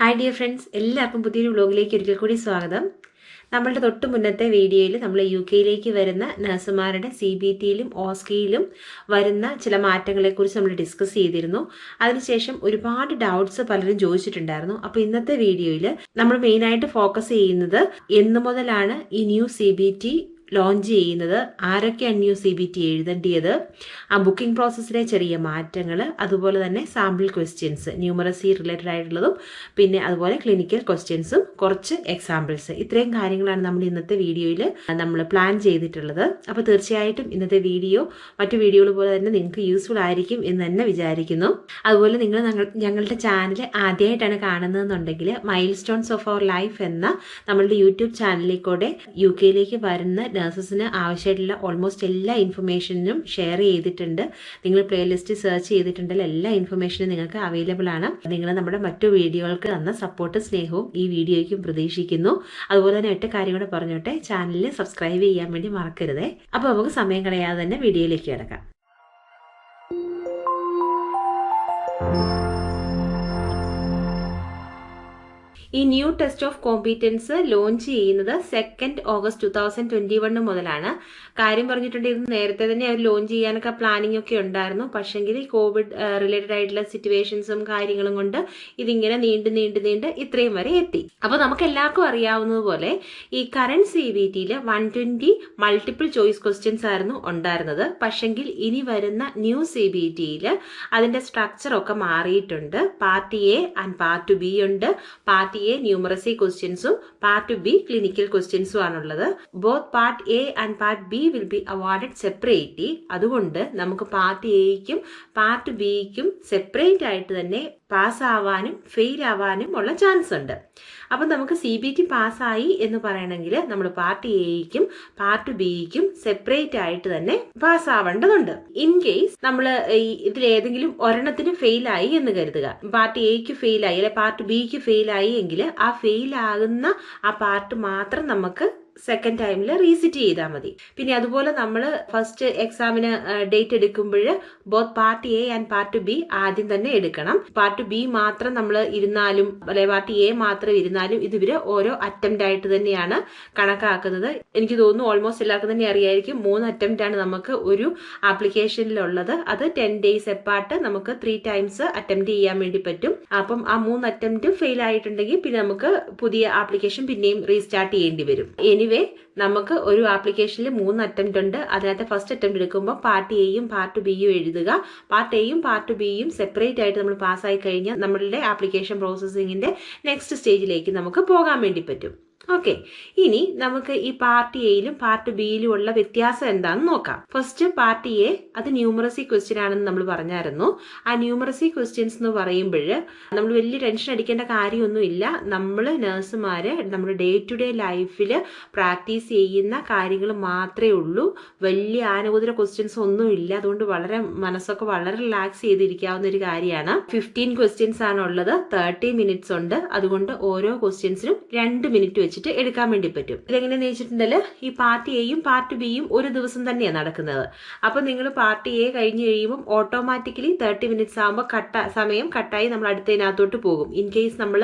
Hi dear friends, എല്ലാവർക്കും പുതിയൊരു വ്ലോഗിലേക്ക് ഒരിക്കൽ കൂടി സ്വാഗതം. നമ്മളുടെ തൊട്ട് മുന്നത്തെ വീഡിയോയിൽ നമ്മൾ UK വരുന്ന നഴ്സുമാരുടെ CBTയിലും OSCEയിലും വരുന്ന ചില മാറ്റങ്ങളെക്കുറിച്ച് നമ്മൾ ഡിസ്കസ് ചെയ്തിരുന്നു. അതിനുശേഷം ഒരുപാട് ഡൗട്ട്സ് പലരും ചോദിച്ചിട്ടുണ്ടായിരുന്നു. അപ്പോൾ ഇന്നത്തെ വീഡിയോയിൽ നമ്മൾ മെയിനായിട്ട് ഫോക്കസ് ചെയ്യുന്നത് എന്ന് മുതലാണ് ഈ ന്യൂ CBT ലോഞ്ച് ചെയ്യുന്നത്, ആരൊക്കെയാണ് ന്യൂ CBT എഴുതേണ്ടത്, ആ ബുക്കിംഗ് പ്രോസസ്സിലെ ചെറിയ മാറ്റങ്ങൾ, അതുപോലെ തന്നെ സാമ്പിൾ ക്വസ്റ്റ്യൻസ് ന്യൂമറസി റിലേറ്റഡ് ആയിട്ടുള്ളതും പിന്നെ അതുപോലെ ക്ലിനിക്കൽ ക്വസ്റ്റ്യൻസും കുറച്ച് എക്സാമ്പിൾസ്, ഇത്രയും കാര്യങ്ങളാണ് നമ്മൾ ഇന്നത്തെ വീഡിയോയിൽ നമ്മൾ പ്ലാൻ ചെയ്തിട്ടുള്ളത്. അപ്പോൾ തീർച്ചയായിട്ടും ഇന്നത്തെ വീഡിയോ മറ്റു വീഡിയോകൾ പോലെ തന്നെ നിങ്ങൾക്ക് യൂസ്ഫുൾ ആയിരിക്കും എന്ന് തന്നെ വിചാരിക്കുന്നു. അതുപോലെ നിങ്ങൾ ഞങ്ങളുടെ ചാനൽ ആദ്യമായിട്ടാണ് കാണുന്നതെന്നുണ്ടെങ്കിൽ milestones of our life എന്ന നമ്മളുടെ യൂട്യൂബ് ചാനലിലേക്കൂടെ UK വരുന്ന നഴ്സസിന് ആവശ്യമായിട്ടുള്ള ഓൾമോസ്റ്റ് എല്ലാ ഇൻഫർമേഷനും ഷെയർ ചെയ്തിട്ടുണ്ട്. നിങ്ങൾ പ്ലേലിസ്റ്റ് സെർച്ച് ചെയ്തിട്ടുണ്ടെങ്കിൽ എല്ലാ ഇൻഫർമേഷനും നിങ്ങൾക്ക് അവൈലബിൾ ആണ്. നിങ്ങൾ നമ്മുടെ മറ്റു വീഡിയോകൾക്ക് തന്ന സപ്പോർട്ട് സ്നേഹവും ഈ വീഡിയോയ്ക്കും പ്രതീക്ഷിക്കുന്നു. അതുപോലെ തന്നെ ഒറ്റ കാര്യം കൂടെ പറഞ്ഞോട്ടെ, ചാനലിൽ സബ്സ്ക്രൈബ് ചെയ്യാൻ വേണ്ടി മറക്കരുതേ. അപ്പോൾ നമുക്ക് സമയം കളയാതെ തന്നെ വീഡിയോയിലേക്ക് കിടക്കാം. ഈ new test of competence launch ചെയ്യുന്നത് 2 ഓഗസ്റ്റ് 2021 മുതലാണ്. കാര്യം പറഞ്ഞിട്ടുണ്ടെങ്കിൽ നേരത്തെ തന്നെ അവർ ലോഞ്ച് ചെയ്യാനൊക്കെ പ്ലാനിങ് ഒക്കെ ഉണ്ടായിരുന്നു. പക്ഷെങ്കിൽ കോവിഡ് റിലേറ്റഡ് ആയിട്ടുള്ള സിറ്റുവേഷൻസും കാര്യങ്ങളും കൊണ്ട് ഇതിങ്ങനെ നീണ്ട് ഇത്രയും വരെ എത്തി. അപ്പോൾ നമുക്ക് എല്ലാവർക്കും അറിയാവുന്നതുപോലെ ഈ കറന്റ് CBTയിൽ 120 മൾട്ടിപ്പിൾ ചോയ്സ് ക്വസ്റ്റ്യൻസ് ആയിരുന്നു ഉണ്ടായിരുന്നത്. പക്ഷെങ്കിൽ ഇനി വരുന്ന ന്യൂ CBTയിൽ അതിന്റെ സ്ട്രക്ചർ ഒക്കെ മാറിയിട്ടുണ്ട്. Part A and part B ഉണ്ട്. പാർട്ട് A ന്യൂമറസി ക്വസ്റ്റ്യൻസും പാർട്ട് B ക്ലിനിക്കൽ ക്വസ്റ്റ്യൻസും ആണുള്ളത്. Both part A and part B will be awarded separately. അതുകൊണ്ട് നമുക്ക് പാർട്ട് Aയ്ക്കും പാർട്ട് Bയ്ക്കും സെപ്പറേറ്റ് ആയിട്ട് തന്നെ പാസ് ആവാനും ഫെയിൽ ആവാനും ഉള്ള ചാൻസ് ഉണ്ട്. അപ്പം നമുക്ക് CBT പാസ്സായി എന്ന് പറയണമെങ്കിൽ നമ്മൾ പാർട്ട് Aയ്ക്കും പാർട്ട് Bയ്ക്കും സെപ്പറേറ്റ് ആയിട്ട് തന്നെ പാസ് ആവേണ്ടതുണ്ട്. ഇൻ കേസ് നമ്മൾ ഇതിലേതെങ്കിലും ഒരെണ്ണത്തിന് ഫെയിൽ ആയി എന്ന് കരുതുക, പാർട്ട് Aയ്ക്ക് ഫെയിൽ ആയി അല്ലെ പാർട്ട് Bയ്ക്ക് ഫെയിൽ ആയി എങ്കിൽ ആ ഫെയിൽ ആകുന്ന ആ പാർട്ട് മാത്രം നമുക്ക് സെക്കൻഡ് ടൈമിൽ റീസിറ്റ് ചെയ്താൽ മതി. പിന്നെ അതുപോലെ നമ്മൾ ഫസ്റ്റ് എക്സാമിന് ഡേറ്റ് എടുക്കുമ്പോൾ both part A and part B ആദ്യം തന്നെ എടുക്കണം. പാർട്ട് B മാത്രം നമ്മൾ ഇരുന്നാലും അല്ലെ പാർട്ട് A മാത്രം ഇരുന്നാലും ഇതിവര് ഓരോ അറ്റംപ്റ്റ് ആയിട്ട് തന്നെയാണ് കണക്കാക്കുന്നത്. എനിക്ക് തോന്നുന്നു ഓൾമോസ്റ്റ് എല്ലാവർക്കും തന്നെ അറിയായിരിക്കും 3 അറ്റംപ്റ്റ് ആണ് നമുക്ക് ഒരു ആപ്ലിക്കേഷനിലുള്ളത്. അത് 10 days എപ്പാർട്ട് നമുക്ക് 3 times അറ്റംപ്റ്റ് ചെയ്യാൻ വേണ്ടി പറ്റും. അപ്പം ആ 3 അറ്റംപ്റ്റ് ഫെയിൽ ആയിട്ടുണ്ടെങ്കിൽ പിന്നെ നമുക്ക് പുതിയ ആപ്ലിക്കേഷൻ പിന്നെയും റീസ്റ്റാർട്ട് ചെയ്യേണ്ടി വരും. നമുക്ക് ഒരു ആപ്ലിക്കേഷനിൽ 3 അറ്റംപ്റ്റ് ഉണ്ട്. അതിനകത്ത് ഫസ്റ്റ് അറ്റംപ്റ്റ് എടുക്കുമ്പോൾ പാർട്ട് Aയും പാർട്ട് Bയും എഴുതുക. പാർട്ട് Aയും പാർട്ട് Bയും സെപ്പറേറ്റ് ആയിട്ട് നമ്മൾ പാസ്സായി കഴിഞ്ഞാൽ നമ്മളുടെ ആപ്ലിക്കേഷൻ പ്രോസസ്സിങ്ങിന്റെ നെക്സ്റ്റ് സ്റ്റേജിലേക്ക് നമുക്ക് പോകാൻ വേണ്ടി പറ്റും. ഓക്കെ, ഇനി നമുക്ക് ഈ പാർട്ട് Aയിലും പാർട്ട് Bയിലും ഉള്ള വ്യത്യാസം എന്താണെന്ന് നോക്കാം. ഫസ്റ്റ് പാർട്ട് A അത് ന്യൂമറസി ക്വസ്റ്റ്യൻ ആണെന്ന് നമ്മൾ പറഞ്ഞായിരുന്നു. ആ ന്യൂമറസി ക്വസ്റ്റ്യൻസ് എന്ന് പറയുമ്പോൾ നമ്മൾ വലിയ ടെൻഷൻ അടിക്കേണ്ട കാര്യമൊന്നുമില്ല. നമ്മൾ നഴ്സുമാര് നമ്മുടെ ഡേ ടു ഡേ ലൈഫിൽ പ്രാക്ടീസ് ചെയ്യുന്ന കാര്യങ്ങൾ മാത്രമേ ഉള്ളൂ. വലിയ ആനുകൂല ക്വസ്റ്റ്യൻസ് ഒന്നും ഇല്ല. അതുകൊണ്ട് മനസ്സൊക്കെ വളരെ റിലാക്സ് ചെയ്തിരിക്കാവുന്ന ഒരു കാര്യമാണ്. 15 ക്വസ്റ്റ്യൻസ് ആണ് ഉള്ളത്. 30 minutes ഉണ്ട്. അതുകൊണ്ട് ഓരോ ക്വസ്റ്റ്യൻസിനും 2 minute വെച്ച് എടുക്കാൻ വേണ്ടി പറ്റും. ഇതെങ്ങനെയാന്ന് വെച്ചിട്ടുണ്ടെങ്കിൽ ഈ പാർട്ട് Aയും പാർട്ട് Bയും ഒരു ദിവസം തന്നെയാണ് നടക്കുന്നത്. അപ്പൊ നിങ്ങൾ പാർട്ട് A കഴിഞ്ഞ് കഴിയുമ്പോൾ ഓട്ടോമാറ്റിക്കലി 30 minutes ആകുമ്പോൾ സമയം കട്ടായി നമ്മൾ അടുത്തതിനകത്തോട്ട് പോകും. ഇൻ കേസ് നമ്മൾ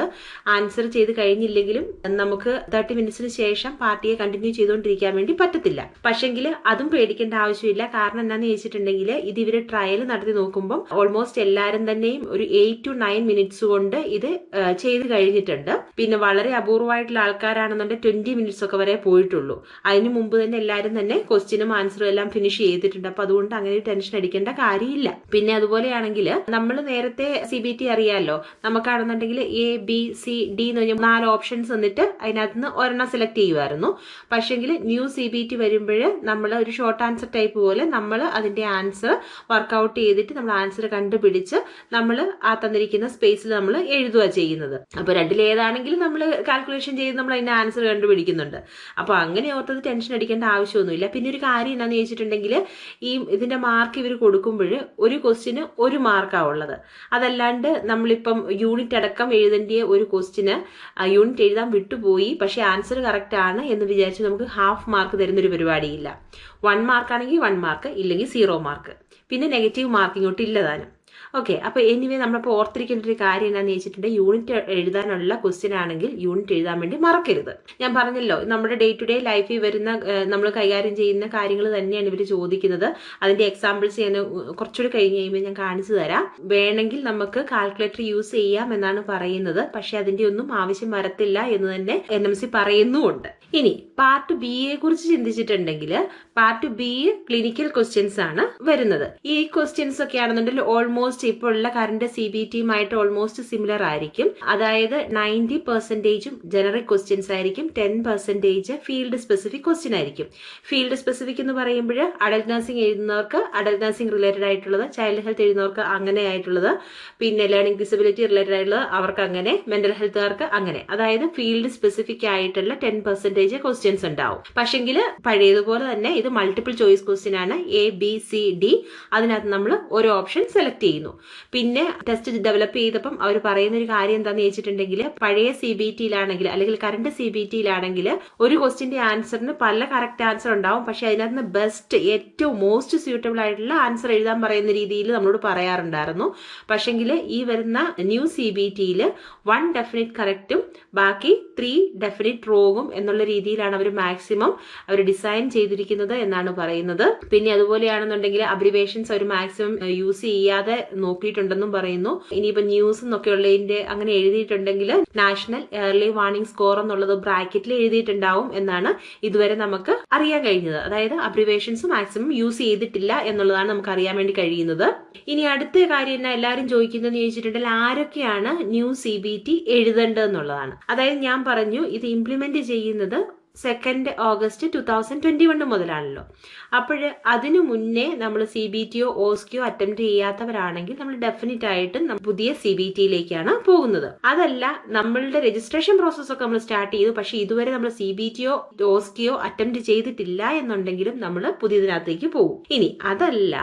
ആൻസർ ചെയ്ത് കഴിഞ്ഞില്ലെങ്കിലും നമുക്ക് 30 minutesന് ശേഷം പാർട്ട് A കണ്ടിന്യൂ ചെയ്തുകൊണ്ടിരിക്കാൻ വേണ്ടി പറ്റത്തില്ല. പക്ഷെങ്കിൽ അതും പേടിക്കേണ്ട ആവശ്യമില്ല. കാരണം എന്താണെന്ന് വെച്ചിട്ടുണ്ടെങ്കിൽ ഇത് ഇവര് ട്രയൽ നടത്തി നോക്കുമ്പോൾ ഓൾമോസ്റ്റ് എല്ലാവരും തന്നെയും ഒരു 8 to 9 minutes കൊണ്ട് ഇത് ചെയ്ത് കഴിഞ്ഞിട്ടുണ്ട്. പിന്നെ വളരെ അപൂർവമായിട്ടുള്ള ആൾക്കാരാണെന്നുണ്ടെങ്കിൽ 20 minutes ഒക്കെ വരെ പോയിട്ടുള്ളൂ. അതിന് മുമ്പ് തന്നെ എല്ലാവരും തന്നെ ക്വസ്റ്റ്യനും ആൻസറും എല്ലാം ഫിനിഷ് ചെയ്തിട്ടുണ്ട്. അപ്പൊ അതുകൊണ്ട് അങ്ങനെ ടെൻഷൻ അടിക്കേണ്ട കാര്യമില്ല. പിന്നെ അതുപോലെയാണെങ്കിൽ നമ്മൾ നേരത്തെ CBT അറിയാമല്ലോ, നമുക്കാണെന്നുണ്ടെങ്കിൽ ABCD എന്ന് പറഞ്ഞാൽ 4 ഓപ്ഷൻസ് വന്നിട്ട് അതിനകത്ത് നിന്ന് ഒരെണ്ണം സെലക്ട് ചെയ്യുമായിരുന്നു. പക്ഷെങ്കിൽ ന്യൂ CBT വരുമ്പോൾ നമ്മൾ ഒരു ഷോർട്ട് ആൻസർ ടൈപ്പ് പോലെ നമ്മൾ അതിന്റെ ആൻസർ വർക്ക്ഔട്ട് ചെയ്തിട്ട് നമ്മൾ ആൻസർ കണ്ടുപിടിച്ച് നമ്മൾ ആ തന്നിരിക്കുന്ന സ്പേസിൽ നമ്മൾ എഴുതുക ചെയ്യുന്നത്. അപ്പൊ രണ്ടിലേതാണെങ്കിലും നമ്മൾ കാൽക്കുലേഷൻ ചെയ്ത് നമ്മൾ അതിന്റെ ആൻസർ കണ്ടുപിടിക്കുന്നുണ്ട്. അപ്പൊ അങ്ങനെ ഓർത്തത് ടെൻഷൻ അടിക്കേണ്ട ആവശ്യമൊന്നുമില്ല. പിന്നെ ഒരു കാര്യം എന്താണെന്ന് ചോദിച്ചിട്ടുണ്ടെങ്കിൽ ഇതിന്റെ മാർക്ക് ഇവർ കൊടുക്കുമ്പോൾ ഒരു ക്വസ്റ്റിന് 1 മാർക്കാണ് ഉള്ളത്. അതല്ലാണ്ട് നമ്മളിപ്പം യൂണിറ്റ് അടക്കം എഴുതേണ്ടിയ ഒരു ക്വസ്റ്റിന് യൂണിറ്റ് എഴുതാൻ വിട്ടുപോയി പക്ഷെ ആൻസർ കറക്റ്റ് ആണ് എന്ന് വിചാരിച്ച് നമുക്ക് ഹാഫ് മാർക്ക് തരുന്നൊരു പരിപാടിയില്ല. 1 മാർക്ക് ആണെങ്കിൽ 1 മാർക്ക്, ഇല്ലെങ്കിൽ 0 മാർക്ക്. പിന്നെ നെഗറ്റീവ് മാർക്കിങ്ങോട്ട് ഇല്ലതാനും. ഓക്കെ, അപ്പോൾ എനിവേ നമ്മളിപ്പോൾ ഓർത്തിരിക്കേണ്ട ഒരു കാര്യം എന്താണെന്ന് വെച്ചിട്ടുണ്ടെങ്കിൽ യൂണിറ്റ് എഴുതാനുള്ള ക്വസ്റ്റ്യൻ ആണെങ്കിൽ യൂണിറ്റ് എഴുതാൻ വേണ്ടി മറക്കരുത്. ഞാൻ പറഞ്ഞല്ലോ, നമ്മുടെ ഡേ ടു ഡേ ലൈഫിൽ വരുന്ന നമ്മൾ കൈകാര്യം ചെയ്യുന്ന കാര്യങ്ങൾ തന്നെയാണ് ഇവർ ചോദിക്കുന്നത്. അതിന്റെ എക്സാമ്പിൾസ് ഞാൻ കുറച്ചുകൂടി കഴിഞ്ഞ് കഴിയുമ്പോൾ ഞാൻ കാണിച്ചു തരാം. വേണമെങ്കിൽ നമുക്ക് കാൽക്കുലേറ്റർ യൂസ് ചെയ്യാം എന്നാണ് പറയുന്നത്, പക്ഷെ അതിന്റെ ഒന്നും ആവശ്യം വരത്തില്ല എന്ന് തന്നെ NMC പറയുന്നുമുണ്ട്. ഇനി പാർട്ട് ബി യെ കുറിച്ച് ചിന്തിച്ചിട്ടുണ്ടെങ്കിൽ പാർട്ട് ബി ക്ലിനിക്കൽ ക്വസ്റ്റ്യൻസ് ആണ് വരുന്നത്. ഈ ക്വസ്റ്റ്യൻസ് ഒക്കെ ആണെന്നുണ്ടെങ്കിൽ ഓൾമോസ്റ്റ് ഇപ്പോൾ ഉള്ള കറന്റ് CBTയുമായിട്ട് ഓൾമോസ്റ്റ് സിമിലർ ആയിരിക്കും. അതായത് 90% ജനറിക് ക്വസ്റ്റ്യൻസ് ആയിരിക്കും, 10% ഫീൽഡ് സ്പെസിഫിക് ക്വസ്റ്റ്യൻ ആയിരിക്കും. ഫീൽഡ് സ്പെസിഫിക് എന്ന് പറയുമ്പോൾ അഡൽട്ട് നഴ്സിംഗ് എഴുതുന്നവർക്ക് അഡൽട്ട് നഴ്സിംഗ് റിലേറ്റഡ് ആയിട്ടുള്ളത്, ചൈൽഡ് ഹെൽത്ത് എഴുതുന്നവർക്ക് അങ്ങനെ ആയിട്ടുള്ളത്, പിന്നെ ലേണിംഗ് ഡിസബിലിറ്റി റിലേറ്റഡ് ആയിട്ടുള്ളത് അവർക്ക് അങ്ങനെ, മെന്റൽ ഹെൽത്തുകാർക്ക് അങ്ങനെ. അതായത് ഫീൽഡ് സ്പെസിഫിക് ആയിട്ടുള്ള 10% ക്വസ്റ്റ്യൻസ് ഉണ്ടാവും. പക്ഷെങ്കിൽ പഴയതുപോലെ തന്നെ ഇത് മൾട്ടിപ്പിൾ ചോയ്സ് ക്വസ്റ്റ്യൻ ആണ്, ABCD. അതിനകത്ത് നമ്മൾ ഒരു ഓപ്ഷൻ സെലക്ട് ചെയ്യുന്നു. പിന്നെ ടെസ്റ്റ് ഡെവലപ്പ് ചെയ്തപ്പം അവർ പറയുന്ന ഒരു കാര്യം എന്താണെന്ന് വെച്ചിട്ടുണ്ടെങ്കിൽ പഴയ CBTയിലാണെങ്കിൽ അല്ലെങ്കിൽ കറണ്ട് CBTയിലാണെങ്കിൽ ഒരു ക്വസ്റ്റ്യന്റെ ആൻസറിന് പല കറക്റ്റ് ആൻസർ ഉണ്ടാവും, പക്ഷെ അതിനകത്ത് ബെസ്റ്റ് ഏറ്റവും മോസ്റ്റ് സ്യൂട്ടബിൾ ആയിട്ടുള്ള ആൻസർ എഴുതാൻ പറയുന്ന രീതിയിൽ നമ്മളോട് പറയാറുണ്ടായിരുന്നു. പക്ഷെങ്കിൽ ഈ വരുന്ന ന്യൂ CBTയിൽ 1 ഡെഫിനിറ്റ് കറക്റ്റും ബാക്കി 3 ഡെഫിനിറ്റ് റോങ്ങും എന്നുള്ള രീതിയിലാണ് അവർ മാക്സിമം അവർ ഡിസൈൻ ചെയ്തിരിക്കുന്നത് എന്നാണ് പറയുന്നത്. പിന്നെ അതുപോലെയാണെന്നുണ്ടെങ്കിൽ അബ്രിവേഷൻസ് അവർ മാക്സിമം യൂസ് ചെയ്യാതെ നോക്കിയിട്ടുണ്ടെന്നും പറയുന്നു. ഇനിയിപ്പോൾ ന്യൂസ് എന്നൊക്കെ ഉള്ളതിന്റെ അങ്ങനെ എഴുതിയിട്ടുണ്ടെങ്കിൽ നാഷണൽ ഏർലി വാർണിംഗ് സ്കോർ എന്നുള്ളത് ബ്രാക്കറ്റിൽ എഴുതിയിട്ടുണ്ടാവും എന്നാണ് ഇതുവരെ നമുക്ക് അറിയാൻ കഴിഞ്ഞത്. അതായത് അബ്രിവേഷൻസ് മാക്സിമം യൂസ് ചെയ്തിട്ടില്ല എന്നുള്ളതാണ് നമുക്ക് അറിയാൻ വേണ്ടി കഴിയുന്നത്. ഇനി അടുത്ത കാര്യം എന്നാ എല്ലാവരും ചോദിക്കുന്നതെന്ന് ചോദിച്ചിട്ടുണ്ടെങ്കിൽ ആരൊക്കെയാണ് ന്യൂ CBT എഴുതേണ്ടതെന്നുള്ളതാണ്. അതായത് ഞാൻ പറഞ്ഞു ഇത് ഇംപ്ലിമെന്റ് ചെയ്യുന്നത് 2 ഓഗസ്റ്റ് 2021 മുതലാണല്ലോ. അപ്പോൾ അതിനു മുന്നേ നമ്മൾ CBTയോ OSCEയോ അറ്റംപ്റ്റ് ചെയ്യാത്തവരാണെങ്കിൽ നമ്മൾ ഡെഫിനറ്റ് ആയിട്ടും പുതിയ CBTയിലേക്കാണ് പോകുന്നത്. അതല്ല, നമ്മളുടെ രജിസ്ട്രേഷൻ പ്രോസസ് ഒക്കെ നമ്മൾ സ്റ്റാർട്ട് ചെയ്തു, പക്ഷെ ഇതുവരെ നമ്മൾ CBTയോ OSCEയോ അറ്റംപ്റ്റ് ചെയ്തിട്ടില്ല എന്നുണ്ടെങ്കിലും നമ്മൾ പുതിയതിനകത്തേക്ക് പോകും. ഇനി അതല്ല,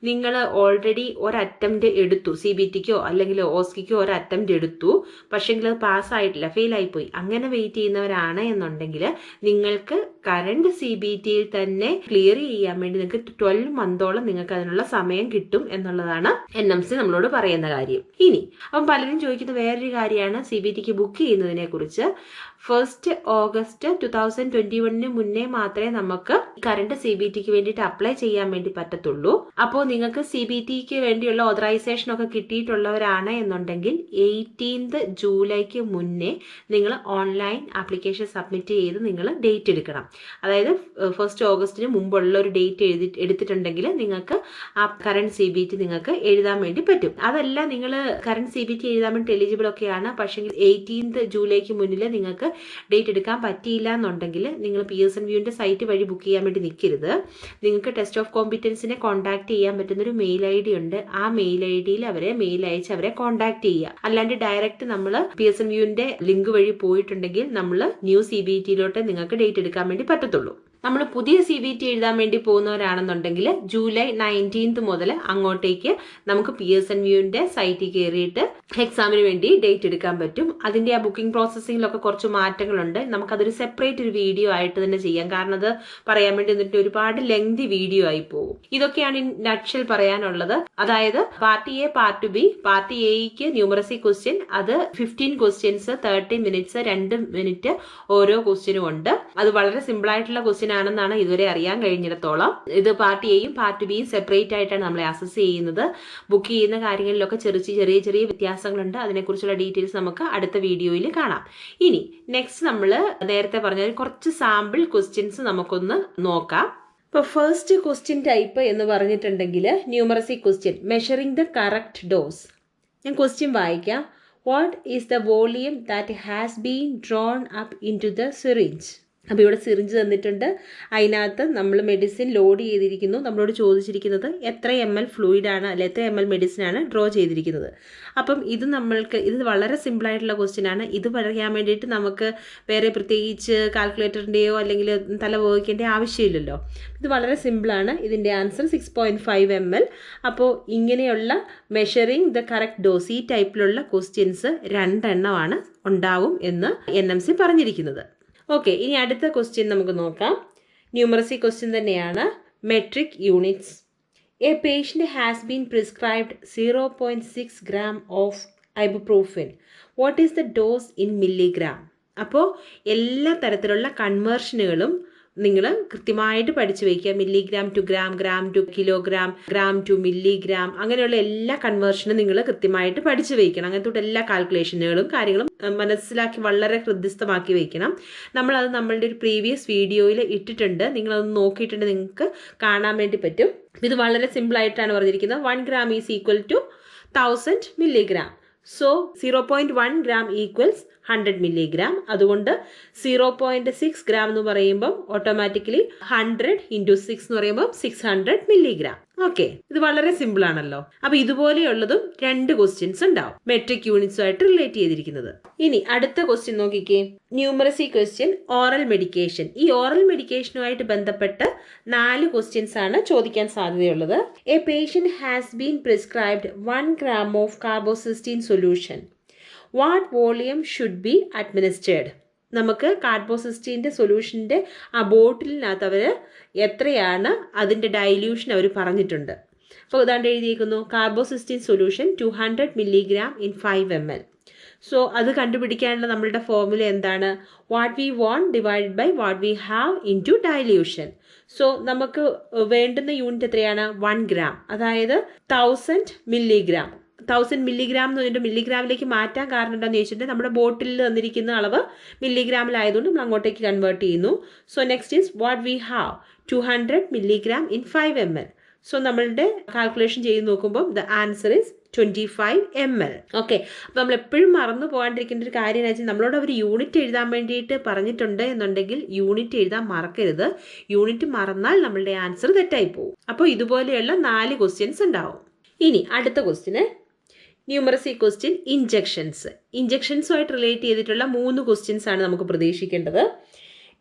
നിങ്ങൾ ഓൾറെഡി ഒരു അറ്റംപ്റ്റ് എടുത്തു, CBTക്കോ അല്ലെങ്കിൽ OSCEക്കോ ഒരു അറ്റംപ്റ്റ് എടുത്തു, പക്ഷെങ്കിൽ അത് പാസ്സായിട്ടില്ല, ഫെയിൽ ആയിപ്പോയി, അങ്ങനെ വെയിറ്റ് ചെയ്യുന്നവരാണ് എന്നുണ്ടെങ്കിൽ നിങ്ങൾക്ക് കറണ്ട് CBTയിൽ തന്നെ ക്ലിയർ ചെയ്യാൻ വേണ്ടി നിങ്ങൾക്ക് 12 മന്തോളം നിങ്ങൾക്ക് അതിനുള്ള സമയം കിട്ടും എന്നുള്ളതാണ് NMC നമ്മളോട് പറയുന്ന കാര്യം. ഇനി അപ്പം പലരും ചോദിക്കുന്ന വേറൊരു കാര്യമാണ് CBTക്ക് ബുക്ക് ചെയ്യുന്നതിനെ കുറിച്ച്. 1 ഓഗസ്റ്റ് 2021 മുന്നേ മാത്രമേ നമുക്ക് കറണ്ട് CBTക്ക് വേണ്ടിയിട്ട് അപ്ലൈ ചെയ്യാൻ വേണ്ടി പറ്റത്തുള്ളൂ. അപ്പോൾ നിങ്ങൾക്ക് CBTക്ക് വേണ്ടിയുള്ള ഓതറൈസേഷൻ ഒക്കെ കിട്ടിയിട്ടുള്ളവരാണ് എന്നുണ്ടെങ്കിൽ 18 ജൂലൈക്ക് മുന്നേ നിങ്ങൾ ഓൺലൈൻ ആപ്ലിക്കേഷൻ സബ്മിറ്റ് ചെയ്ത് നിങ്ങൾ ഡേറ്റ് എടുക്കണം. അതായത് 1 ഓഗസ്റ്റിന് മുമ്പുള്ള ഒരു ഡേറ്റ് എടുത്തിട്ടുണ്ടെങ്കിൽ നിങ്ങൾക്ക് ആ കറണ്ട് CBT നിങ്ങൾക്ക് എഴുതാൻ വേണ്ടി പറ്റും. അതല്ല, നിങ്ങൾ കറണ്ട് CBT എഴുതാൻ വേണ്ടി എലിജിബിൾ ഒക്കെയാണ്, പക്ഷേ 18 ജൂലൈക്ക് മുന്നിൽ നിങ്ങൾക്ക് ഡേറ്റ് എടുക്കാൻ പറ്റിയില്ല എന്നുണ്ടെങ്കിൽ നിങ്ങൾ Pearson VUവിന്റെ സൈറ്റ് വഴി ബുക്ക് ചെയ്യാൻ വേണ്ടി നിൽക്കരുത്. നിങ്ങൾക്ക് ടെസ്റ്റ് ഓഫ് കോമ്പിറ്റൻസിനെ കോൺടാക്ട് ചെയ്യാൻ പറ്റുന്ന ഒരു മെയിൽ ID ഉണ്ട്. ആ മെയിൽ IDയിൽ അവരെ മെയിൽ അയച്ച് അവരെ കോൺടാക്ട് ചെയ്യുക. അല്ലാണ്ട് ഡയറക്റ്റ് നമ്മൾ Pearson VUവിന്റെ ലിങ്ക് വഴി പോയിട്ടുണ്ടെങ്കിൽ നമ്മൾ ന്യൂ CBTയിലോട്ട് നിങ്ങൾക്ക് ഡേറ്റ് എടുക്കാൻ വേണ്ടി പറ്റത്തുള്ളൂ. നമ്മൾ പുതിയ CBT എഴുതാൻ വേണ്ടി പോകുന്നവരാണെന്നുണ്ടെങ്കിൽ ജൂലൈ 19 മുതൽ അങ്ങോട്ടേക്ക് നമുക്ക് Pearson VUവിന്റെ സൈറ്റിൽ കയറിയിട്ട് എക്സാമിന് വേണ്ടി ഡേറ്റ് എടുക്കാൻ പറ്റും. അതിന്റെ ആ ബുക്കിംഗ് പ്രോസസ്സിങ്ങിലൊക്കെ കുറച്ച് മാറ്റങ്ങളുണ്ട്. നമുക്കതൊരു സെപ്പറേറ്റ് ഒരു വീഡിയോ ആയിട്ട് തന്നെ ചെയ്യാം, കാരണം അത് പറയാൻ വേണ്ടി എന്നിട്ട് ഒരുപാട് ലെങ്തി വീഡിയോ ആയി പോകും. ഇതൊക്കെയാണ് നട്ഷൽ പറയാനുള്ളത്. അതായത് part A, part B. Part Aക്ക് ന്യൂമറസി ക്വസ്റ്റ്യൻ, അത് 15 ക്വസ്റ്റ്യൻസ് 30 മിനിറ്റ്സ് 2 മിനിറ്റ് ഓരോ ക്വസ്റ്റ്യനും ഉണ്ട്. അത് വളരെ സിമ്പിൾ ആയിട്ടുള്ള ക്വസ്റ്റ്യൻ ആണെന്നാണ് ഇതുവരെ അറിയാൻ കഴിഞ്ഞിടത്തോളം. ഇത് പാർട്ട് Aയും പാർട്ട് Bയും സെപ്പറേറ്റ് ആയിട്ടാണ് നമ്മളെ അസസ് ചെയ്യുന്നത്. ബുക്ക് ചെയ്യുന്ന കാര്യങ്ങളിലൊക്കെ ചെറിയ ചെറിയ വ്യത്യാസങ്ങളുണ്ട്. അതിനെക്കുറിച്ചുള്ള ഡീറ്റെയിൽസ് നമുക്ക് അടുത്ത വീഡിയോയിൽ കാണാം. ഇനി നെക്സ്റ്റ് നമ്മൾ നേരത്തെ പറഞ്ഞ കുറച്ച് സാമ്പിൾ ക്വസ്റ്റ്യൻസ് നമുക്കൊന്ന് നോക്കാം. ഇപ്പോൾ ഫസ്റ്റ് ക്വസ്റ്റ്യൻ ടൈപ്പ് എന്ന് പറഞ്ഞിട്ടുണ്ടെങ്കിൽ numeracy question, measuring the correct dose. ഞാൻ ക്വസ്റ്റ്യൻ വായിക്കാം. What is the volume that has been drawn up into the syringe. അപ്പോൾ ഇവിടെ സിറിഞ്ച് തന്നിട്ടുണ്ട്, അതിനകത്ത് നമ്മൾ മെഡിസിൻ ലോഡ് ചെയ്തിരിക്കുന്നു. നമ്മളോട് ചോദിച്ചിരിക്കുന്നത് എത്ര ml ഫ്ലൂയിഡാണ് അല്ലെ എത്ര ml മെഡിസിനാണ് ഡ്രോ ചെയ്തിരിക്കുന്നത്. അപ്പം ഇത് വളരെ സിമ്പിളായിട്ടുള്ള ക്വസ്റ്റ്യൻ ആണ്. ഇത് പറയാൻ വേണ്ടിയിട്ട് നമുക്ക് വേറെ പ്രത്യേകിച്ച് കാൽക്കുലേറ്ററിൻ്റെയോ അല്ലെങ്കിൽ തല പോയിക്കേണ്ട ആവശ്യമില്ലല്ലോ. ഇത് വളരെ സിമ്പിളാണ്. ഇതിൻ്റെ ആൻസർ 6.5 ml. അപ്പോൾ ഇങ്ങനെയുള്ള മെഷറിംഗ് ദ കറക്റ്റ് ഡോസ് ഈ ടൈപ്പിലുള്ള ക്വസ്റ്റ്യൻസ് 2 എണ്ണമാണ് ഉണ്ടാവും എന്ന് NMC പറഞ്ഞിരിക്കുന്നത്. ഓക്കെ, ഇനി അടുത്ത ക്വസ്റ്റ്യൻ നമുക്ക് നോക്കാം. ന്യൂമറസി ക്വസ്റ്റ്യൻ തന്നെയാണ്. Metric units. A patient has been prescribed 0.6 gram of ibuprofen. What is the dose in milligram? അപ്പോൾ എല്ലാ തരത്തിലുള്ള കൺവേർഷനുകളും നിങ്ങൾ കൃത്യമായിട്ട് പഠിച്ചു വയ്ക്കുക. Milligram two gram, gram to kilogram, gram to milligram, അങ്ങനെയുള്ള എല്ലാ കൺവേർഷനും നിങ്ങൾ കൃത്യമായിട്ട് പഠിച്ചു വയ്ക്കണം. അങ്ങനത്തെ എല്ലാ കാൽക്കുലേഷനുകളും കാര്യങ്ങളും മനസ്സിലാക്കി വളരെ ഹൃദ്യസ്ഥമാക്കി വയ്ക്കണം. നമ്മളത് നമ്മളുടെ ഒരു പ്രീവിയസ് വീഡിയോയിൽ ഇട്ടിട്ടുണ്ട്. നിങ്ങളതൊന്ന് നോക്കിയിട്ടുണ്ട്, നിങ്ങൾക്ക് കാണാൻ വേണ്ടി പറ്റും. ഇത് വളരെ സിമ്പിളായിട്ടാണ് പറഞ്ഞിരിക്കുന്നത്. 1 gram is equal to 1000 milligram. So 0.1 gram equals 100 milligram. അതുകൊണ്ട് 0.6 gram എന്ന് പറയുമ്പം ഓട്ടോമാറ്റിക്കലി 100 × 6 എന്ന് പറയുമ്പോൾ 600 milligram. ഓക്കെ, ഇത് വളരെ സിമ്പിൾ ആണല്ലോ. അപ്പൊ ഇതുപോലെയുള്ളതും 2 ക്വസ്റ്റ്യൻസ് ഉണ്ടാവും മെട്രിക് യൂണിറ്റ്സുമായിട്ട് റിലേറ്റ് ചെയ്തിരിക്കുന്നത്. ഇനി അടുത്ത ക്വസ്റ്റ്യൻ നോക്കിക്കേ. Numeracy question, oral medication. ഈ ഓറൽ മെഡിക്കേഷനുമായിട്ട് ബന്ധപ്പെട്ട് 4 ക്വസ്റ്റ്യൻസ് ആണ് ചോദിക്കാൻ സാധ്യതയുള്ളത്. A patient has been prescribed 1 gram of carbocisteine solution. What volume should be administered? നമുക്ക് കാർബോസിസ്റ്റീൻ്റെ സൊല്യൂഷൻ്റെ ആ ബോട്ടിലിനകത്ത് അവർ എത്രയാണ് അതിൻ്റെ ഡൈല്യൂഷൻ അവർ പറഞ്ഞിട്ടുണ്ട്. അപ്പോൾ ഇതാണ്ട് എഴുതിയിരിക്കുന്നു, carbocisteine solution 200 milligram in 5 ml. So അത് കണ്ടുപിടിക്കാനുള്ള നമ്മളുടെ ഫോർമുല എന്താണ്? What we want divide by what we have in to dilution. So നമുക്ക് വേണ്ടുന്ന യൂണിറ്റ് എത്രയാണ്? 1 gram, അതായത് 1000 milligram. 1000 milligram എന്ന് പറഞ്ഞിട്ട് മില്ലിഗ്രാമിലേക്ക് മാറ്റാൻ കാരണം എന്താണെന്ന് ചോദിച്ചിട്ട് നമ്മുടെ ബോട്ടിലിൽ തന്നിരിക്കുന്ന അളവ് മില്ലിഗ്രാമിലായതുകൊണ്ട് നമ്മൾ അങ്ങോട്ടേക്ക് കൺവേർട്ട് ചെയ്യുന്നു. So next is what we have 200 milligram in 5 ml. So നമ്മളുടെ കാൽക്കുലേഷൻ ചെയ്ത് നോക്കുമ്പോൾ the answer is 25 ml. Okay, അപ്പോൾ നമ്മൾ എപ്പോഴും മറന്നു പോകാണ്ടിരിക്കേണ്ട ഒരു കാര്യം എന്ന് വെച്ചാൽ നമ്മളോട് അവർ യൂണിറ്റ് എഴുതാൻ വേണ്ടിയിട്ട് പറഞ്ഞിട്ടുണ്ട് എന്നുണ്ടെങ്കിൽ യൂണിറ്റ് എഴുതാൻ മറക്കരുത്. യൂണിറ്റ് മറന്നാൽ നമ്മളുടെ ആൻസർ തെറ്റായി പോകും. അപ്പോൾ ഇതുപോലെയുള്ള 4 ക്വസ്റ്റ്യൻസ് ഉണ്ടാവും. ഇനി അടുത്ത ക്വസ്റ്റ്യന് ന്യൂമറസി ക്വസ്റ്റ്യൻ, ഇഞ്ചക്ഷൻസ്. ഇഞ്ചക്ഷൻസുമായിട്ട് റിലേറ്റ് ചെയ്തിട്ടുള്ള 3 ക്വസ്റ്റ്യൻസ് ആണ് നമുക്ക് പ്രതീക്ഷിക്കേണ്ടത്.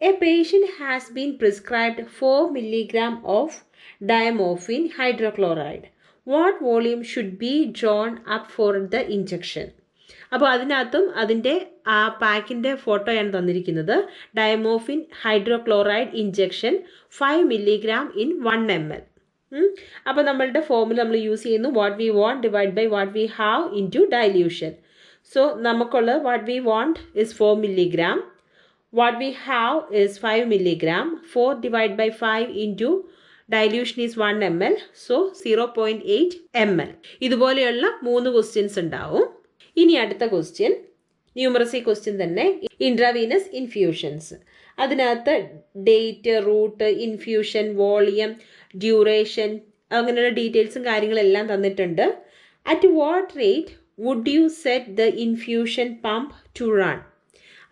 A patient has been prescribed 4 milligram of diamorphine hydrochloride. What volume should be drawn up for the injection? അപ്പോൾ അതിനകത്തും അതിൻ്റെ ആ പാക്കിൻ്റെ ഫോട്ടോയാണ് തന്നിരിക്കുന്നത്. Diamorphine hydrochloride injection 5 milligram in 1 ml. അപ്പോൾ നമ്മളുടെ ഫോർമുല നമ്മൾ യൂസ് ചെയ്യുന്നു what we want divide by what we have in to dilution. So നമുക്കുള്ള what we want is 4 milligram, what we have is 5 milligram. 4 divided by 5 into dilution is 1 ml. So 0.8 ml. ഇതുപോലെയുള്ള 3 questions ഉണ്ടാവും. ഇനി അടുത്ത question numeracy question തന്നെ, intravenous infusions. അതിനകത്ത് date, route, infusion, volume, duration, അങ്ങനെയുള്ള ഡീറ്റെയിൽസും കാര്യങ്ങളെല്ലാം തന്നിട്ടുണ്ട്. At what rate would you set the infusion pump to run?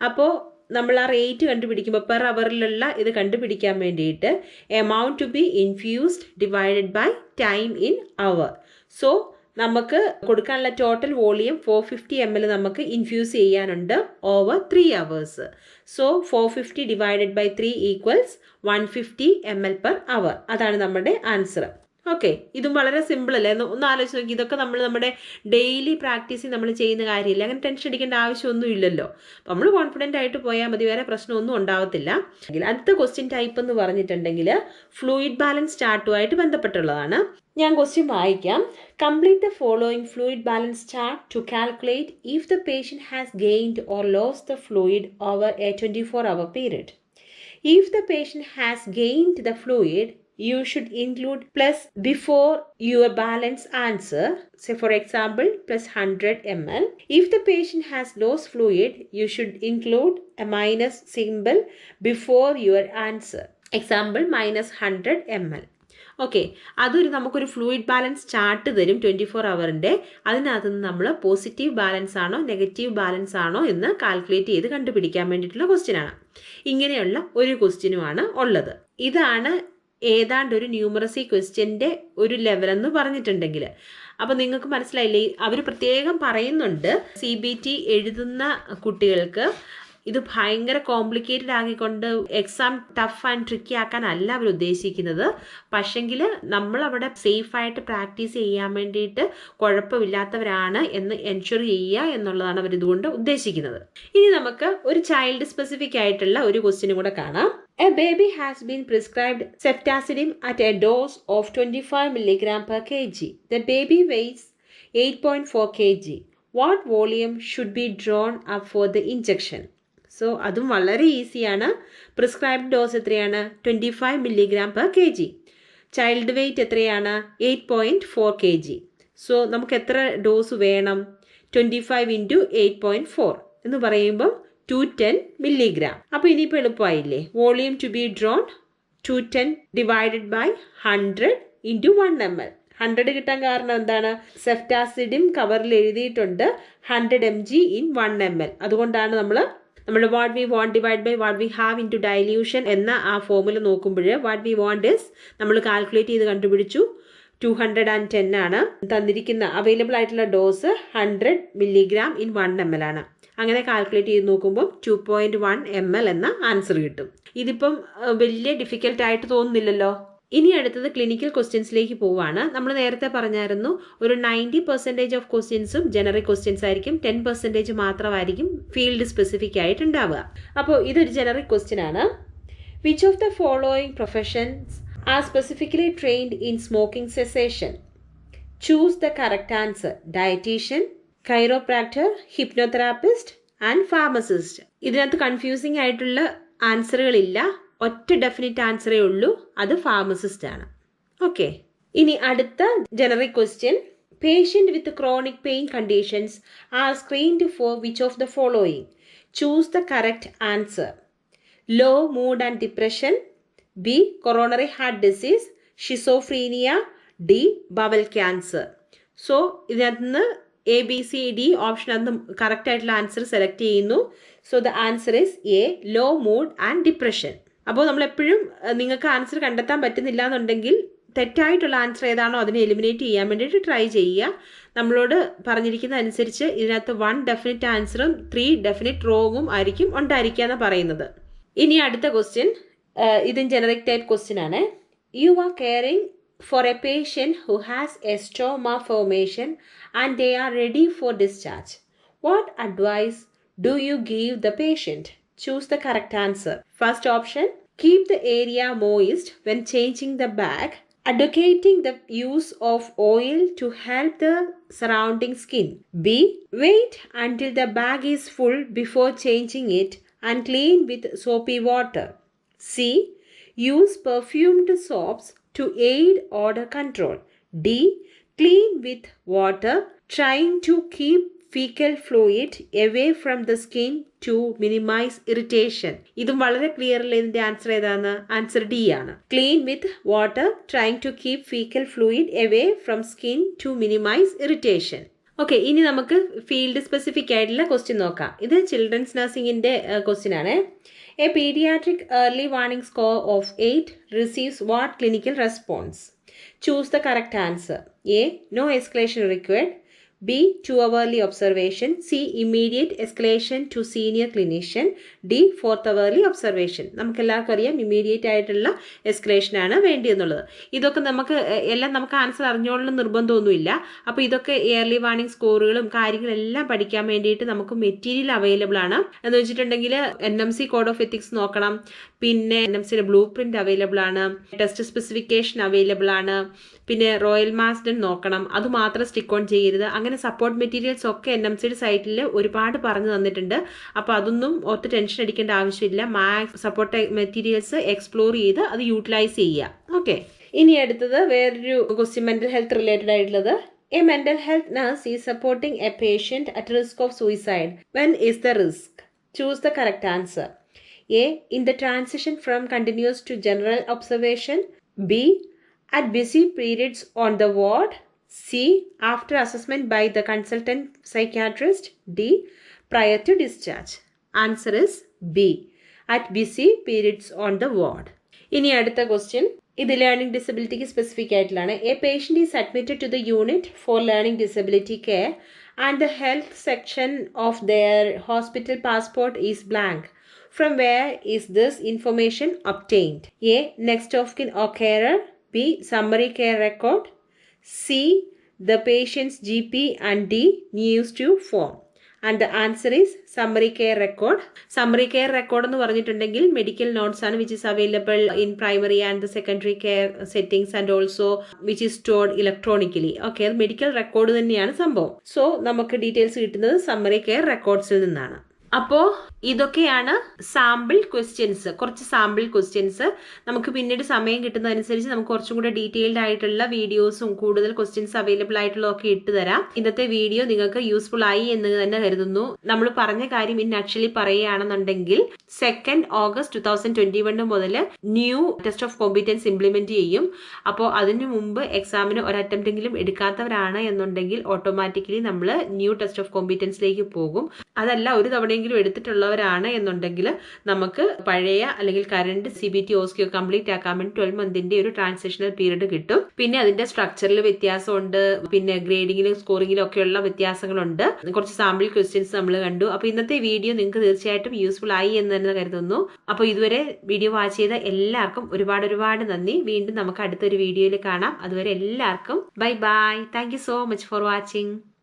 അപ്പോൾ നമ്മൾ ആ റേറ്റ് കണ്ടുപിടിക്കുമ്പോൾ പെർ അവറിലുള്ള ഇത് കണ്ടുപിടിക്കാൻ വേണ്ടിയിട്ട് amount to be infused divided by time in hour. So നമുക്ക് കൊടുക്കാനുള്ള ടോട്ടൽ വോളിയം 450 ml നമുക്ക് ഇൻഫ്യൂസ് ചെയ്യാനുണ്ട് ഓവർ 3 hours. സോ 450 divided by 3 equals 150 ml per hour. അതാണ് നമ്മുടെ ആൻസർ. ഓക്കെ, ഇതും വളരെ സിമ്പിൾ അല്ലേ? ഒന്ന് ആലോചിച്ച് നോക്കി. ഇതൊക്കെ നമ്മൾ നമ്മുടെ ഡെയിലി പ്രാക്ടീസിൽ നമ്മൾ ചെയ്യുന്ന കാര്യമില്ല. അങ്ങനെ ടെൻഷൻ അടിക്കേണ്ട ആവശ്യമൊന്നും ഇല്ലല്ലോ. അപ്പോൾ നമ്മൾ കോൺഫിഡൻ്റ് ആയിട്ട് പോയാൽ മതി, വേറെ പ്രശ്നമൊന്നും ഉണ്ടാവത്തില്ല. അടുത്ത ക്വസ്റ്റ്യൻ ടൈപ്പ് എന്ന് പറഞ്ഞിട്ടുണ്ടെങ്കിൽ ഫ്ലൂയിഡ് ബാലൻസ് ചാർട്ടുമായിട്ട് ബന്ധപ്പെട്ടുള്ളതാണ്. ഞാൻ ക്വസ്റ്റ്യൻ വായിക്കാം. Complete the following fluid balance chart to calculate if the patient has gained or lost the fluid over a 24-hour period. If the patient has gained the fluid, you should include plus before your balance answer. Say for example, plus 100 ml. If the patient has lost fluid, you should include a minus symbol before your answer. Example, minus 100 ml. Okay, അതൊരു നമുക്കൊരു fluid balance chart തരും 24 hourൻ്റെ. അതിനകത്ത് നിന്ന് നമ്മൾ positive balance ആണോ negative balance ആണോ എന്ന് calculate ചെയ്ത് കണ്ടുപിടിക്കാൻ വേണ്ടിയിട്ടുള്ള ക്വസ്റ്റ്യനാണ്. ഇങ്ങനെയുള്ള ഒരു ക്വസ്റ്റ്യനുമാണ് ഉള്ളത്. ഇതാണ് ഏതാണ്ട് ഒരു ന്യൂമറസി ക്വസ്റ്റ്യൻ്റെ ഒരു ലെവലെന്ന് പറഞ്ഞിട്ടുണ്ടെങ്കിൽ. അപ്പോൾ നിങ്ങൾക്ക് മനസ്സിലായില്ലേ, അവർ പ്രത്യേകം പറയുന്നുണ്ട് CBT എഴുതുന്ന കുട്ടികൾക്ക് ഇത് ഭയങ്കര കോംപ്ലിക്കേറ്റഡ് ആക്കിക്കൊണ്ട് എക്സാം ടഫ് ആൻഡ് ട്രിക്കി ആക്കാനല്ല അവർ ഉദ്ദേശിക്കുന്നത്. പക്ഷെങ്കിൽ നമ്മളവിടെ സേഫായിട്ട് പ്രാക്ടീസ് ചെയ്യാൻ വേണ്ടിയിട്ട് കുഴപ്പമില്ലാത്തവരാണ് എന്ന് എൻഷുർ ചെയ്യുക എന്നുള്ളതാണ് അവർ ഇതുകൊണ്ട് ഉദ്ദേശിക്കുന്നത്. ഇനി നമുക്ക് ഒരു ചൈൽഡ് സ്പെസിഫിക് ആയിട്ടുള്ള ഒരു ക്വസ്റ്റ്യനും കൂടെ കാണാം. A baby has been prescribed ceftazidime at a dose of 25 mg per kg. The baby weighs 8.4 kg. What volume should be drawn up for the injection? So അതും വളരെ ഈസിയാണ്. പ്രിസ്ക്രൈബ്ഡ് ഡോസ് എത്രയാണ്? 25 mg per kg. Child weight എത്രയാണ്? 8.4 kg. So നമുക്ക് എത്ര dose വേണം? 25 × 8.4 എന്ന് പറയുമ്പം 210 mg. അപ്പോൾ ഇനിയിപ്പോൾ എളുപ്പമായില്ലേ? Volume to be drawn 210 divided by 100 × 1 ml. 100 കിട്ടാൻ കാരണം എന്താണ്? സെഫ്റ്റാസിഡിം കവറിൽ എഴുതിയിട്ടുണ്ട് 100 mg in 1 ml. അതുകൊണ്ടാണ് നമ്മൾ what we want divide by what we have in to dilution എന്ന ആ ഫോമുല നോക്കുമ്പോൾ വാട്ട് വി വാണ്ട് ഇസ് നമ്മൾ കാൽക്കുലേറ്റ് ചെയ്ത് കണ്ടുപിടിച്ചു 210 ആണ്. തന്നിരിക്കുന്ന അവൈലബിൾ ആയിട്ടുള്ള ഡോസ് 100 mg in 1 ml ആണ്. അങ്ങനെ കാൽക്കുലേറ്റ് ചെയ്ത് നോക്കുമ്പോൾ 2.1 ml എന്ന ആൻസർ കിട്ടും. ഇതിപ്പം വലിയ ഡിഫിക്കൽട്ട് ആയിട്ട് തോന്നുന്നില്ലല്ലോ. ഇനി അടുത്തത് ക്ലിനിക്കൽ ക്വസ്റ്റ്യൻസിലേക്ക് പോവുകയാണ്. നമ്മൾ നേരത്തെ പറഞ്ഞായിരുന്നു ഒരു 90% ഓഫ് ക്വസ്റ്റ്യൻസും ജനറിക് ക്വസ്റ്റ്യൻസ് ആയിരിക്കും, 10% മാത്രമായിരിക്കും ഫീൽഡ് സ്പെസിഫിക് ആയിട്ട് ഉണ്ടാവുക. അപ്പോൾ ഇതൊരു ജനറിക് ക്വസ്റ്റ്യൻ ആണ്. Which of the following professions are specifically trained in smoking cessation? Choose the correct answer. Dietitian, chiropractor, hypnotherapist and pharmacist. ഇതിനകത്ത് കൺഫ്യൂസിംഗ് ആയിട്ടുള്ള ആൻസറുകളില്ല, ഒറ്റ ഡെഫിനിറ്റ് ആൻസറേ ഉള്ളൂ, അത് ഫാർമസിസ്റ്റ് ആണ്. ഓക്കെ, ഇനി അടുത്ത generic question. Patient with chronic pain conditions are screened for which of the following? Choose the correct answer. Low mood and depression, b coronary heart disease, schizophrenia, d bowel cancer. So ഇതിനകത്ത് നിന്ന് ABCD option അന്ന് correct ആയിട്ടുള്ള answer select ചെയ്യുന്നു. So the answer is a, low mood and depression. അപ്പോൾ നമ്മളെപ്പോഴും നിങ്ങൾക്ക് answer കണ്ടെത്താൻ പറ്റുന്നില്ല എന്നുണ്ടെങ്കിൽ തെറ്റായിട്ടുള്ള ആൻസർ ഏതാണോ അതിനെ എലിമിനേറ്റ് ചെയ്യാൻ വേണ്ടിയിട്ട് ട്രൈ ചെയ്യുക. നമ്മളോട് പറഞ്ഞിരിക്കുന്ന അനുസരിച്ച് ഇതിനകത്ത് 1 ഡെഫിനിറ്റ് ആൻസറും 3 ഡെഫിനിറ്റ് റോങ്ങും ആയിരിക്കും ഉണ്ടായിരിക്കുക എന്ന് പറയുന്നത്. ഇനി അടുത്ത ക്വസ്റ്റ്യൻ, ഇതും ജനറിക് ടൈപ്പ് ക്വസ്റ്റ്യൻ ആണ്. You are caring for a patient who has a stoma formation and they are ready for discharge. What advice do you give the patient? Choose the correct answer. First option, keep the area moist when changing the bag, advocating the use of oil to help the surrounding skin. B, wait until the bag is full before changing it and clean with soapy water. C, use perfumed soaps to aid odor control. D, clean with water, trying to keep fecal fluid away from the skin to minimize irritation. ഇതും വളരെ clearly ഇതിൻ്റെ answer ഏതാണ്? Answer d ആണ്. Clean with water, trying to keep faecal fluid away from skin to minimise irritation. Okay, ഇനി നമുക്ക് field specific ആയിട്ടുള്ള question നോക്കാം. ഇത് ചിൽഡ്രൻസ് നഴ്സിംഗിൻ്റെ ക്വസ്റ്റ്യൻ ആണ്. A pediatric early warning score of 8 receives what clinical response? Choose the correct answer. A, no escalation required. B, 2 hourly observation. C, immediate escalation to senior clinician. D, 4th hourly observation. നമുക്ക് എല്ലാവർക്കും അറിയാം immediate ആയിട്ടുള്ള escalation ആണ് വേണ്ടിയെന്നുള്ളത്. ഇതൊക്കെ എല്ലാം നമുക്ക് answer അറിഞ്ഞോളണം നിർബന്ധമൊന്നുമില്ല. അപ്പോൾ ഇതൊക്കെ ഇയർലി വാർണിംഗ് സ്കോറുകളും കാര്യങ്ങളെല്ലാം പഠിക്കാൻ വേണ്ടിയിട്ട് നമുക്ക് മെറ്റീരിയൽ അവൈലബിൾ ആണ്. എന്ന് വെച്ചിട്ടുണ്ടെങ്കിൽ NMC കോഡ് ഓഫ് എത്തിക്സ് നോക്കണം, പിന്നെ NMCയുടെ ബ്ലൂ പ്രിന്റ് അവൈലബിൾ ആണ്, ടെസ്റ്റ് സ്പെസിഫിക്കേഷൻ അവൈലബിൾ ആണ്, പിന്നെ റോയൽ മാസ്ഡൻ നോക്കണം. അതുമാത്രം സ്റ്റിക്ക് ഓൺ ചെയ്യരുത്. അങ്ങനെ സപ്പോർട്ട് മെറ്റീരിയൽസ് ഒക്കെ NMCയുടെ സൈറ്റിൽ ഒരുപാട് പറഞ്ഞു തന്നിട്ടുണ്ട്. അപ്പോൾ അതൊന്നും ഒത്ത് ടെൻഷൻ അടിക്കേണ്ട ആവശ്യമില്ല. മാക്സ് സപ്പോർട്ട് മെറ്റീരിയൽസ് എക്സ്പ്ലോർ ചെയ്ത് അത് യൂട്ടിലൈസ് ചെയ്യുക. ഓക്കെ, ഇനി അടുത്തത് വേറൊരു ക്വസ്റ്റ്യൻ മെന്റൽ ഹെൽത്ത് റിലേറ്റഡ് ആയിട്ടുള്ളത്. A mental health nurse is supporting a patient at risk of suicide. When is the risk? Choose the correct answer. A, in the transition from continuous to general observation. B, at busy periods on the ward. C, after assessment by the consultant psychiatrist. D, prior to discharge. Answer is B, at busy periods on the ward. ഇനി അടുത്ത question, ഇത് learning ഡിസബിലിറ്റിക്ക് specific ആയിട്ടുള്ളതാണ്. A patient is admitted to the unit for learning disability care and the health section of their hospital passport is blank. From where is this information obtained? A. Next of kin or carer. B. Summary care record. C. The patient's GP. And D. News to form. And the answer is summary care record. Summary care record എന്ന് പറഞ്ഞിട്ടുണ്ടെങ്കിൽ medical notes ആണ് which is available in primary and the secondary care settings and also which is stored electronically. Okay, അത് medical record തന്നെയാണ് സംഭവം. So നമുക്ക് details കിട്ടുന്നത് summary care റെക്കോർഡ്സിൽ നിന്നാണ്. അപ്പോൾ ഇതൊക്കെയാണ് സാമ്പിൾ ക്വസ്റ്റ്യൻസ്, കുറച്ച് സാമ്പിൾ ക്വസ്റ്റ്യൻസ്. നമുക്ക് പിന്നീട് സമയം കിട്ടുന്നതനുസരിച്ച് നമുക്ക് കുറച്ചും കൂടെ ഡീറ്റെയിൽഡ് ആയിട്ടുള്ള വീഡിയോസും കൂടുതൽ ക്വസ്റ്റ്യൻസ് അവൈലബിൾ ആയിട്ടുള്ളതൊക്കെ ഇട്ട് തരാം. ഇന്നത്തെ വീഡിയോ നിങ്ങൾക്ക് യൂസ്ഫുൾ ആയി എന്ന് തന്നെ കരുതുന്നു. നമ്മൾ പറഞ്ഞ കാര്യം ഇൻ ആക്ച്വലി പറയുകയാണെന്നുണ്ടെങ്കിൽ 2 ഓഗസ്റ്റ് 2021 മുതൽ new test of competence implement ചെയ്യും. അപ്പോൾ അതിനു മുമ്പ് എക്സാമിന് ഒരു അറ്റംപ്റ്റെങ്കിലും എടുക്കാത്തവരാണ് എന്നുണ്ടെങ്കിൽ ഓട്ടോമാറ്റിക്കലി നമ്മൾ ന്യൂ ടെസ്റ്റ് ഓഫ് കോമ്പിറ്റൻസിലേക്ക് പോകും. അതല്ല ഒരു തവണയെങ്കിലും എടുത്തിട്ടുള്ളവരാണ് എന്നുണ്ടെങ്കിൽ നമുക്ക് പഴയ അല്ലെങ്കിൽ കറണ്ട് CBT OSCE കംപ്ലീറ്റ് ആക്കാൻ വേണ്ടി 12 മന്തിന്റെ ഒരു ട്രാൻസിഷണൽ പീരീഡ് കിട്ടും. പിന്നെ അതിന്റെ സ്ട്രക്ചറിൽ വ്യത്യാസമുണ്ട്, പിന്നെ ഗ്രേഡിങ്ങിലും സ്കോറിങ്ങിലും ഒക്കെയുള്ള വ്യത്യാസങ്ങളുണ്ട്. കുറച്ച് സാമ്പിൾ ക്വസ്റ്റ്യൻസ് നമ്മൾ കണ്ടു. അപ്പോൾ ഇന്നത്തെ വീഡിയോ നിങ്ങൾക്ക് തീർച്ചയായിട്ടും യൂസ്ഫുൾ ആയി എന്ന് തന്നെ കരുതുന്നു. അപ്പോൾ ഇതുവരെ വീഡിയോ വാച്ച് ചെയ്ത എല്ലാവർക്കും ഒരുപാട് നന്ദി. വീണ്ടും നമുക്ക് അടുത്തൊരു വീഡിയോയിൽ കാണാം. അതുവരെ എല്ലാവർക്കും bye bye. Thank you so much for watching.